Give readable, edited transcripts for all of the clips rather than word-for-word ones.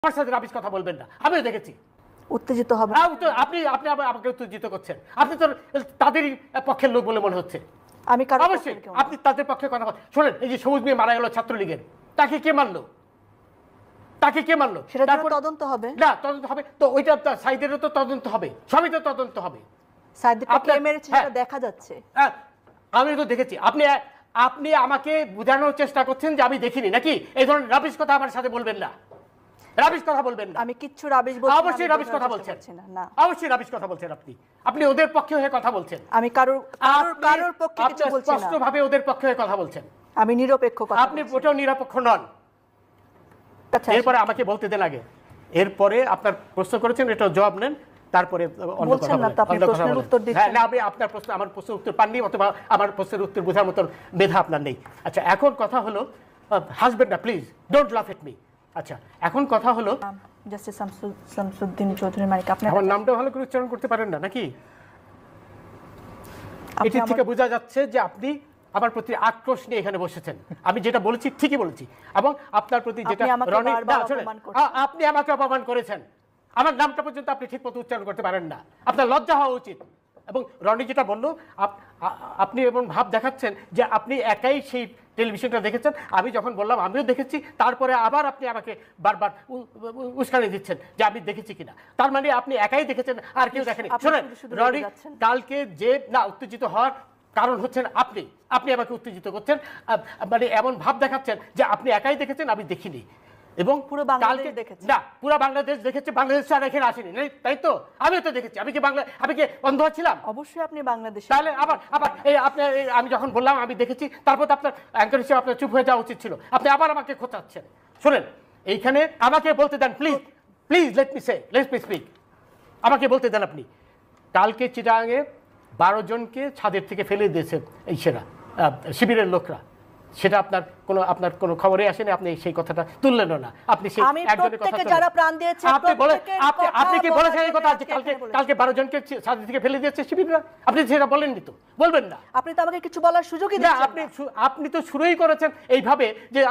আমার সাথে রাবিশ কথা বলবেন না, আমিও দেখেছি। উত্তেজিত হবে আপনি আপনি আমাকে উত্তেজিত করছেন, আপনি তো তাদেরই পক্ষের লোক বলে মনে হচ্ছে। আমি কারো অবশ্যই আপনি তাদের পক্ষে কথা বলেন। শোনেন, এই যে সবুজ মেয়ে মারা গেল ছাত্রলীগের, তাকে কে মারলো? তাকে কে মারলো? সেটা তদন্ত হবে না, তদন্ত হবে তো, ওইটা সাইদেরও তো তদন্ত হবে, সবই তো তদন্ত হবে। সাইদকে কে মেরেছে সেটা দেখা যাচ্ছে। আমি তো দেখেছি। আপনি আপনি আমাকে বোঝানোর চেষ্টা করছেন যে আমি দেখিনি নাকি? এই ধরনের রাবিশ কথা আমার সাথে বলবেন না, রাবিশ কথা বলবেন না। আমি কিচ্ছু রাবিশ বলছি না। অবশ্যই রাবিশ কথা বলছেন না, অবশ্যই রাবিশ কথা বলছেন। আপনি ওদের পক্ষে হয়ে কথা বলছেন। আমি কারোর পক্ষে কিছু বলছি না। স্পষ্টভাবে ওদের পক্ষে হয়ে কথা বলছেন। আমি নিরপেক্ষ কথা বলছি। আপনি ওটাও নিরপেক্ষ নন। এরপরে আমাকে বলতে দেন আগে। এরপরে আপনার প্রশ্ন করেছেন, এটা জবাব নেন, তারপরে অন্য কথা বলেন। হ্যাঁ, না, আমি আপনার প্রশ্ন, আমার প্রশ্নের উত্তর পাননি, অথবা আমার প্রশ্নের উত্তর বোঝার মতন মেধা আপনার নেই। আচ্ছা, এখন কথা হলো, হাসবেন না প্লিজ, ডোন্ট লাফ এট মি। আচ্ছা, এখন কথা হলো, জাস্টিস শামসুদ্দিন চৌধুরী মানিক, আপনি আমার নামটা ভালো করে উচ্চারণ করতে পারেন না নাকি? এটি থেকে বোঝা যাচ্ছে যে আপনি আমার প্রতি আক্রোশ নিয়ে এখানে বসেছেন। আমি যেটা বলেছি ঠিকই বলেছি, এবং আপনার প্রতি যেটা আপনি আমাকে অপমান করেছেন, আমার নামটা পর্যন্ত আপনি ঠিক মতো উচ্চারণ করতে পারেন না। আপনার লজ্জা হওয়া উচিত। এবং রনি যেটা বললো, আপনি এমন ভাব দেখাচ্ছেন যে আপনি একাই সেই টেলিভিশনটা দেখেছেন। আমি যখন বললাম আমিও দেখেছি, তারপরে আবার আপনি আমাকে বারবার উস্কানি দিচ্ছেন যে আমি দেখেছি কিনা। তার মানে আপনি একাই দেখেছেন, আর কেউ দেখেনি। শোনেন রনি, কালকে যে না উত্তেজিত হওয়ার কারণ হচ্ছেন আপনি আমাকে উত্তেজিত করছেন, মানে এমন ভাব দেখাচ্ছেন যে আপনি একাই দেখেছেন, আমি দেখিনি। এবং পুরো বাংলাদেশ দেখেছে। না, পুরো বাংলাদেশ দেখেছে, বাংলাদেশ আর এখানে আসেনি, তাই তো? আমিও তো দেখেছি। আমি কি অন্ধ ছিলাম? অবশ্যই আপনি বাংলাদেশে। তাহলে আবার আপনি, আমি যখন বললাম আমি দেখেছি, তারপর তো আপনার অ্যাঙ্কার হিসেবে আপনার চুপ হয়ে যাওয়া উচিত ছিল। আপনি আবার আমাকে খোঁচাচ্ছেন। শোনেন, এইখানে আমাকে বলতে দেন প্লিজ লেট মি স্পিক। আমাকে বলতে দেন। আপনি কালকে চিটাগাঙে 12 জনকে ছাদের থেকে ফেলে দিয়েছে এই শিবিরের লোকরা, সেটা আপনার কোনো খবরে আসেনি, আপনি সেই কথাটা তুললেন না। আপনি সেই একজনের কথা যারা প্রাণ দিয়েছে আপনি কি বলেছেন এই কথা যে কালকে 12 জনকে ছাদের থেকে ফেলে দিয়েছে শিবিররা? আপনি সেটা বলেননি তো, বলবেন না। আপনি তো আমাকে কিছু বলার সুযোগই দিচ্ছেন না। আপনি তো শুরুই করেছেন এইভাবে যে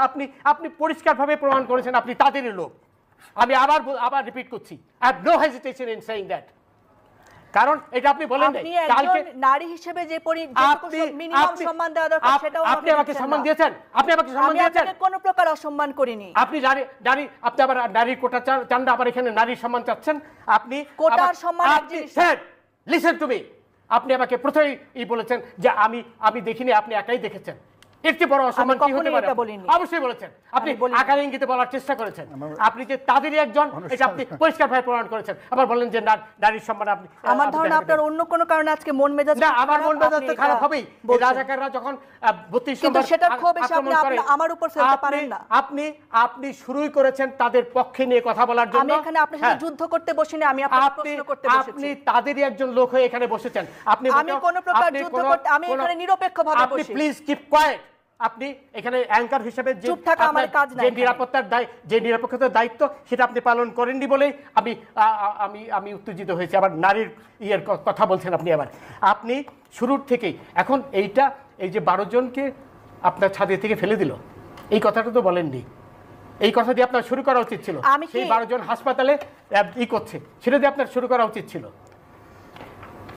আপনি পরিষ্কারভাবে প্রমাণ করেছেন আপনি তাদেরই লোক। আমি আবার রিপিট করছি, I have no hesitation in saying that. কারণ এটা আপনি বলেন কালকে নারী হিসেবে যে মিনিমাম সম্মান দেওয়া দরকার সেটাও আপনি আমাকে সম্মান দিয়েছেন। আপনি কোনো প্রকার অসম্মান করিনি। আপনি আপনি আবার নারীর কোটা চান না, আবার এখানে নারীর সম্মান চাচ্ছেন। আপনি কোটার সম্মান লিসেন টু মি। আপনি আমাকে প্রথমেই বলেছেন যে আমি দেখিনি, আপনি একাই দেখেছেন। একটি বড় অসম্মান কি হতে পারে? অবশ্যই বলেছেন। আপনি আকার ইঙ্গিতে বলার চেষ্টা করেছেন। আপনি যে তাদেরই একজন, এটা আপনি পরিষ্কারভাবে প্রমাণ করেছেন। আবার বলেন যে নারীর সম্মান আপনি। আমার ধারণা আপনার অন্য কোনো কারণে আজকে মন মেজাজ না, আমার মন মেজাজ তো খারাপ হবেই। রাজাকাররা যখন 32 নম্বর সেটা খুব বেশি আপনি আমার উপর ফেলতে পারেন না। আপনি শুরুই করেছেন তাদের পক্ষে নিয়ে কথা বলার জন্য। আমি এখানে আপনার সাথে যুদ্ধ করতে বসিনি, আমি আপনাকে প্রশ্ন করতে বসেছি। আপনি তাদেরই একজন লোক হয়ে এখানে বসেন। আমি কোনো প্রকার যুদ্ধ করতে, আমি এখানে নিরপেক্ষভাবে বসি। আপনি প্লিজ কিপ কোয়েট। আপনি এখানে অ্যাঙ্কার হিসেবে যে নিরপেক্ষতার দায়িত্ব সেটা আপনি পালন করেননি বলেই আমি উত্তেজিত হয়েছি। আবার নারীর কথা বলছেন আপনি শুরুর থেকেই। এখন এই যে 12 জনকে আপনার ছাদের থেকে ফেলে দিল, এই কথাটা তো বলেননি। এই কথা দিয়ে আপনার শুরু করা উচিত ছিল। সেই 12 জন হাসপাতালে করছে, সেটা দিয়ে আপনার শুরু করা উচিত ছিল।